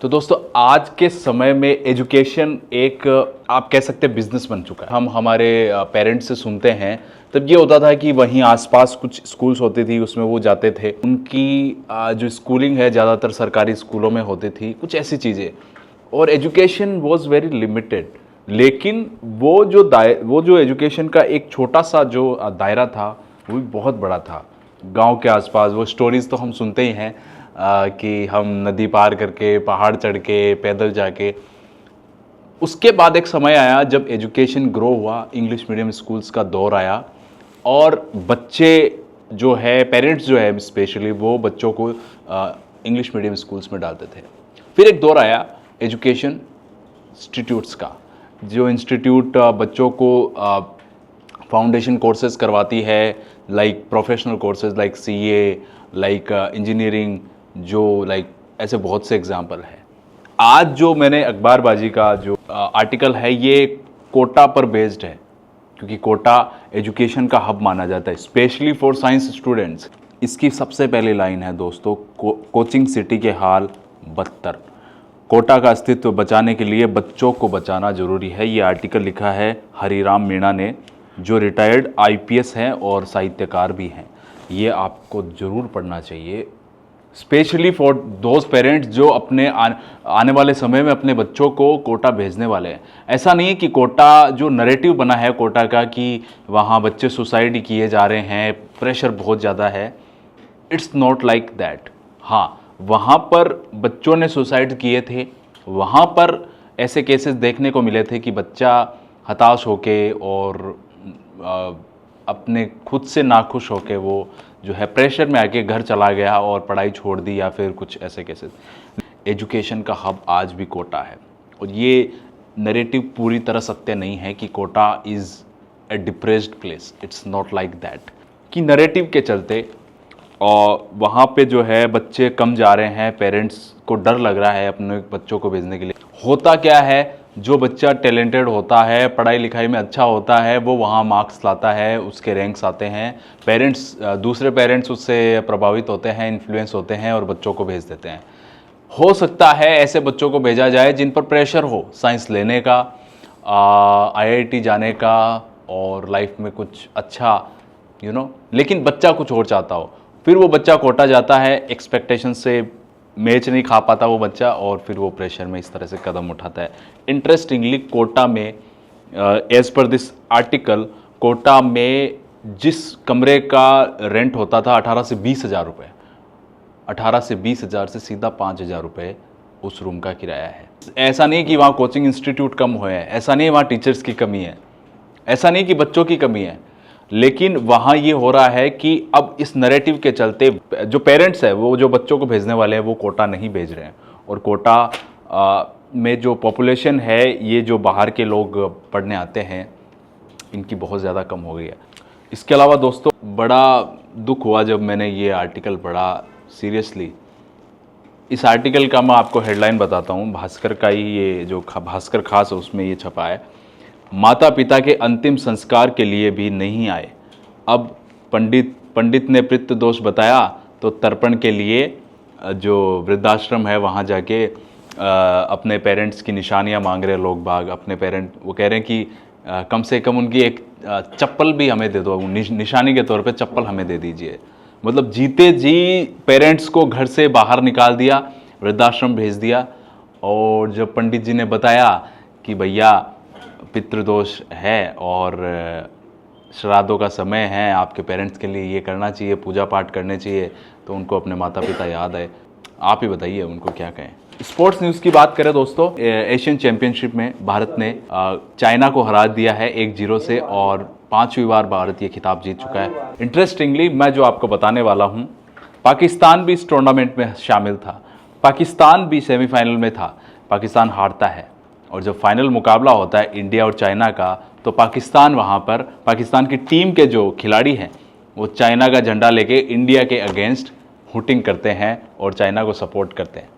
तो दोस्तों आज के समय में एजुकेशन एक आप कह सकते हैं बिजनेस बन चुका है। हम हमारे पेरेंट्स से सुनते हैं तब ये होता था कि वहीं आसपास कुछ स्कूल्स होती थी, उसमें वो जाते थे। उनकी जो स्कूलिंग है ज़्यादातर सरकारी स्कूलों में होती थी, कुछ ऐसी चीज़ें, और एजुकेशन वाज वेरी लिमिटेड। लेकिन वो जो एजुकेशन का एक छोटा सा जो दायरा था वो भी बहुत बड़ा था। गांव के आसपास वो स्टोरीज़ तो हम सुनते ही हैं कि हम नदी पार करके, पहाड़ चढ़ के, पैदल जाके। उसके बाद एक समय आया जब एजुकेशन ग्रो हुआ, इंग्लिश मीडियम स्कूल्स का दौर आया और बच्चे जो है, पेरेंट्स जो है स्पेशली, वो बच्चों को इंग्लिश मीडियम स्कूल्स में डालते थे। फिर एक दौर आया एजुकेशन इंस्टीट्यूट्स का, जो इंस्टीट्यूट बच्चों को फाउंडेशन कोर्सेज करवाती है, like professional courses like CA, like engineering, जो लाइक ऐसे बहुत से एग्जाम्पल है। आज जो मैंने अखबारबाजी का जो आर्टिकल है ये कोटा पर बेस्ड है, क्योंकि कोटा एजुकेशन का हब माना जाता है स्पेशली फॉर साइंस स्टूडेंट्स। इसकी सबसे पहली लाइन है दोस्तों, कोचिंग सिटी के हाल बदतर, कोटा का अस्तित्व बचाने के लिए बच्चों को बचाना जरूरी है। ये आर्टिकल लिखा है हरिराम मीणा ने, जो रिटायर्ड आईपीएस हैं और साहित्यकार भी हैं। ये आपको ज़रूर पढ़ना चाहिए, स्पेशली फॉर दोज पेरेंट्स जो अपने आने वाले समय में अपने बच्चों को कोटा भेजने वाले हैं। ऐसा नहीं है कि कोटा जो नैरेटिव बना है कोटा का कि वहाँ बच्चे सुसाइड किए जा रहे हैं, प्रेशर बहुत ज़्यादा है, इट्स नॉट लाइक दैट। हाँ, वहाँ पर बच्चों ने सुसाइड किए थे, वहाँ पर ऐसे केसेस देखने को मिले थे कि बच्चा हताश होके और अपने खुद से नाखुश होके वो जो है प्रेशर में आके घर चला गया और पढ़ाई छोड़ दी, या फिर कुछ ऐसे केसेस। एजुकेशन का हब आज भी कोटा है, और ये नैरेटिव पूरी तरह सत्य नहीं है कि Kota is a depressed place. It's not like that कि नैरेटिव के चलते और वहाँ पे जो है बच्चे कम जा रहे हैं, पेरेंट्स को डर लग रहा है अपने बच्चों को भेजने के लिए। होता क्या है, जो बच्चा टैलेंटेड होता है, पढ़ाई लिखाई में अच्छा होता है, वो वहाँ मार्क्स लाता है, उसके रैंक्स आते हैं, पेरेंट्स दूसरे पेरेंट्स उससे प्रभावित होते हैं, इन्फ्लुएंस होते हैं और बच्चों को भेज देते हैं। हो सकता है ऐसे बच्चों को भेजा जाए जिन पर प्रेशर हो साइंस लेने का, आईआईटी जाने का और लाइफ में कुछ अच्छा लेकिन बच्चा कुछ और चाहता हो। फिर वो बच्चा कोटा जाता है, एक्सपेक्टेशन से मैच नहीं खा पाता वो बच्चा, और फिर वो प्रेशर में इस तरह से कदम उठाता है। इंटरेस्टिंगली कोटा में as per this article, Kota में जिस कमरे का रेंट होता था 18 से 20 हज़ार रुपये, 18 से 20 हज़ार से सीधा 5 हज़ार रुपये उस रूम का किराया है। ऐसा नहीं कि वहाँ कोचिंग इंस्टीट्यूट कम हुए हैं, ऐसा नहीं वहाँ टीचर्स की कमी है, ऐसा नहीं कि बच्चों की कमी है, लेकिन वहाँ ये हो रहा है कि अब इस नैरेटिव के चलते जो पेरेंट्स हैं वो जो बच्चों को भेजने वाले हैं वो कोटा नहीं भेज रहे हैं, और कोटा में जो पॉपुलेशन है, ये जो बाहर के लोग पढ़ने आते हैं, इनकी बहुत ज़्यादा कम हो गई है। इसके अलावा दोस्तों बड़ा दुख हुआ जब मैंने ये आर्टिकल पढ़ा, सीरियसली। इस आर्टिकल का मैं आपको हेडलाइन बताता हूँ, भास्कर का ही, ये जो भास्कर खास है उसमें ये छपा है। माता पिता के अंतिम संस्कार के लिए भी नहीं आए, अब पंडित ने पितृ दोष बताया तो तर्पण के लिए जो वृद्धाश्रम है वहाँ जाके अपने पेरेंट्स की निशानियाँ मांग रहे लोग बाग। अपने पेरेंट वो कह रहे हैं कि कम से कम उनकी एक चप्पल भी हमें दे दो, निशानी के तौर पे चप्पल हमें दे दीजिए। मतलब जीते जी पेरेंट्स को घर से बाहर निकाल दिया, वृद्धाश्रम भेज दिया। और जब पंडित जी ने बताया कि भैया पितृदोष है और श्राद्धों का समय है, आपके पेरेंट्स के लिए ये करना चाहिए, पूजा पाठ करने चाहिए, तो उनको अपने माता पिता याद आए। आप ही बताइए उनको क्या कहें। स्पोर्ट्स न्यूज़ की बात करें दोस्तों, एशियन चैंपियनशिप में भारत ने चाइना को हरा दिया है 1-0 से, और 5वीं बार भारत ये खिताब जीत चुका है। इंटरेस्टिंगली मैं जो आपको बताने वाला हूँ, पाकिस्तान भी इस टूर्नामेंट में शामिल था, पाकिस्तान भी सेमीफाइनल में था। पाकिस्तान हारता है, और जब फाइनल मुकाबला होता है इंडिया और चाइना का, तो पाकिस्तान वहाँ पर, पाकिस्तान की टीम के जो खिलाड़ी हैं वो चाइना का झंडा लेके इंडिया के अगेंस्ट हुटिंग करते हैं और चाइना को सपोर्ट करते हैं।